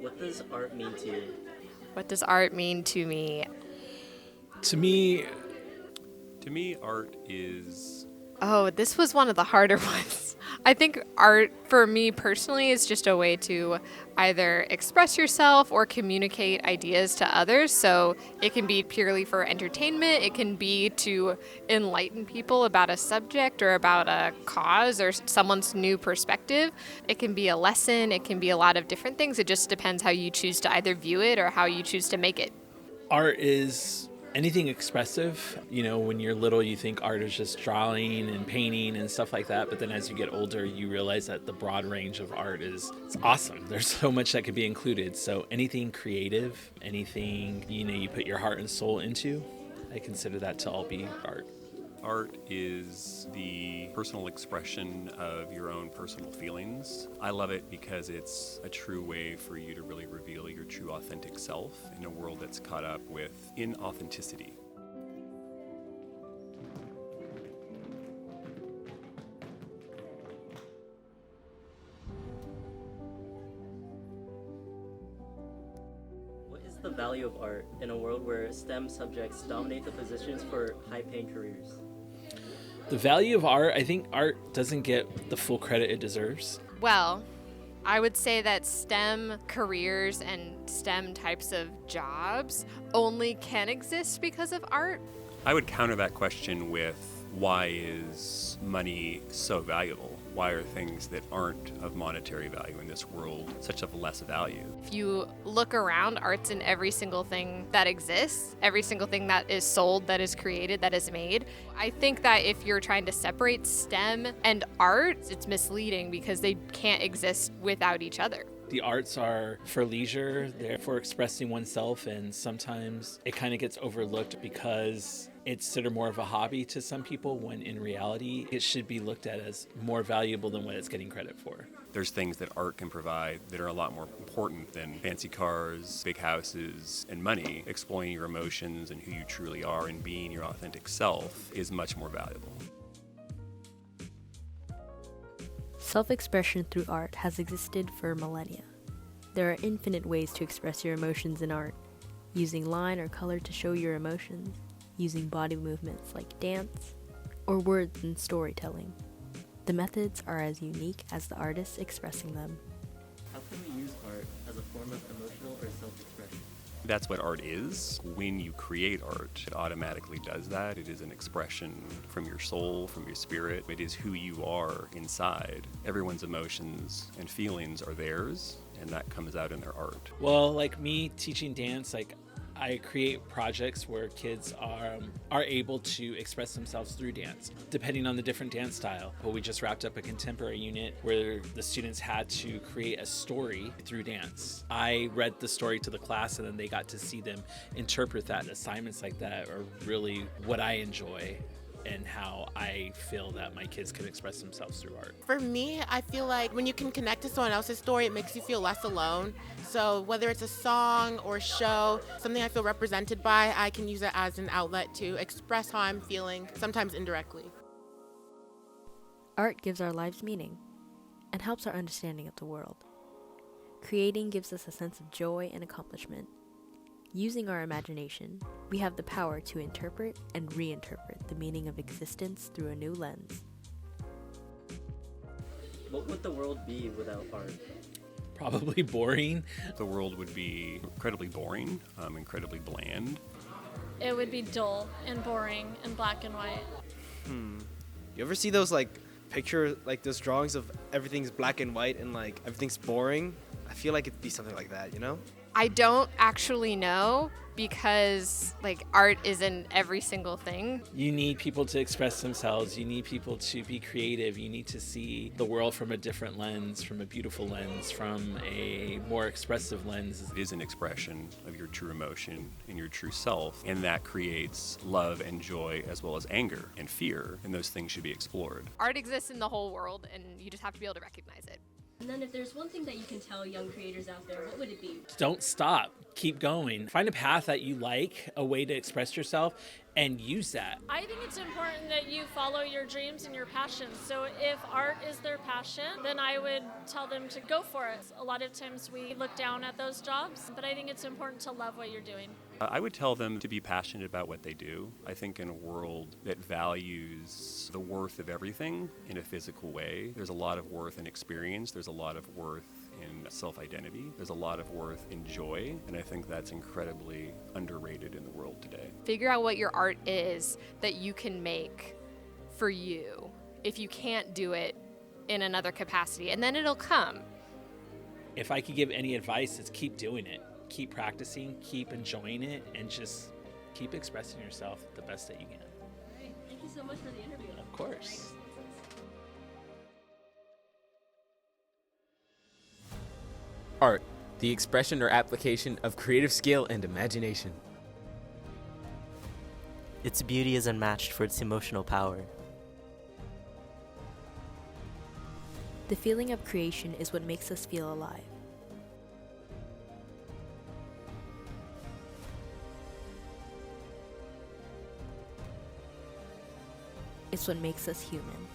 What does art mean to you? What does art mean to me? To me, To me, art is Oh, this was one of the harder ones. I think art, for me personally, is just a way to either express yourself or communicate ideas to others. So it can be purely for entertainment, it can be to enlighten people about a subject or about a cause or someone's new perspective. It can be a lesson, it can be a lot of different things. It just depends how you choose to either view it or how you choose to make it. art is anything expressive. When you're little, you think art is just drawing and painting and stuff like that. But then as you get older, you realize that the broad range of art it's awesome. There's so much that could be included. So anything creative, anything, you put your heart and soul into, I consider that to all be art. art is the personal expression of your own personal feelings. I love it because it's a true way for you to really reveal your true authentic self in a world that's caught up with inauthenticity. What is the value of art in a world where STEM subjects dominate the positions for high-paying careers? The value of art, I think art doesn't get the full credit it deserves. Well, I would say that STEM careers and STEM types of jobs only can exist because of art. I would counter that question with, why is money so valuable? Why are things that aren't of monetary value in this world such of less value? If you look around, art's in every single thing that exists, every single thing that is sold, that is created, that is made. I think that if you're trying to separate STEM and art, it's misleading because they can't exist without each other. The arts are for leisure, they're for expressing oneself, and sometimes it kind of gets overlooked because it's sort of more of a hobby to some people, when in reality it should be looked at as more valuable than what it's getting credit for. There's things that art can provide that are a lot more important than fancy cars, big houses, and money. Exploring your emotions and who you truly are and being your authentic self is much more valuable. Self-expression through art has existed for millennia. There are infinite ways to express your emotions in art, using line or color to show your emotions, using body movements like dance, or words in storytelling. The methods are as unique as the artists expressing them. How can we use art as a form of emotional or self-expression? That's what art is. When you create art, it automatically does that. It is an expression from your soul, from your spirit. It is who you are inside. Everyone's emotions and feelings are theirs, and that comes out in their art. Well, like me teaching dance, I create projects where kids are able to express themselves through dance, depending on the different dance style. But we just wrapped up a contemporary unit where the students had to create a story through dance. I read the story to the class, and then they got to see them interpret that. Assignments like that are really what I enjoy, and how I feel that my kids can express themselves through art. For me, I feel like when you can connect to someone else's story, it makes you feel less alone. So whether it's a song or show, something I feel represented by, I can use it as an outlet to express how I'm feeling, sometimes indirectly. Art gives our lives meaning and helps our understanding of the world. Creating gives us a sense of joy and accomplishment. Using our imagination, we have the power to interpret and reinterpret the meaning of existence through a new lens. What would the world be without art? Probably boring. The world would be incredibly boring, incredibly bland. It would be dull and boring and black and white. You ever see those those drawings of everything's black and white and everything's boring? I feel like it'd be something like that, you know? I don't actually know because art isn't every single thing. You need people to express themselves. You need people to be creative. You need to see the world from a different lens, from a beautiful lens, from a more expressive lens. It is an expression of your true emotion and your true self, and that creates love and joy as well as anger and fear, and those things should be explored. Art exists in the whole world, and you just have to be able to recognize it. And then if there's one thing that you can tell young creators out there, what would it be? Don't stop. Keep going. Find a path that you like, a way to express yourself, and use that. I think it's important that you follow your dreams and your passions. So if art is their passion, then I would tell them to go for it. A lot of times we look down at those jobs, but I think it's important to love what you're doing. I would tell them to be passionate about what they do. I think in a world that values the worth of everything in a physical way, there's a lot of worth in experience, there's a lot of worth in self-identity, there's a lot of worth in joy, and I think that's incredibly underrated in the world today. Figure out what your art is that you can make for you if you can't do it in another capacity, and then it'll come. If I could give any advice, it's keep doing it. Keep practicing, keep enjoying it, and just keep expressing yourself the best that you can. All right. Thank you so much for the interview. Of course. Art, the expression or application of creative skill and imagination. Its beauty is unmatched for its emotional power. The feeling of creation is what makes us feel alive. It's what makes us human.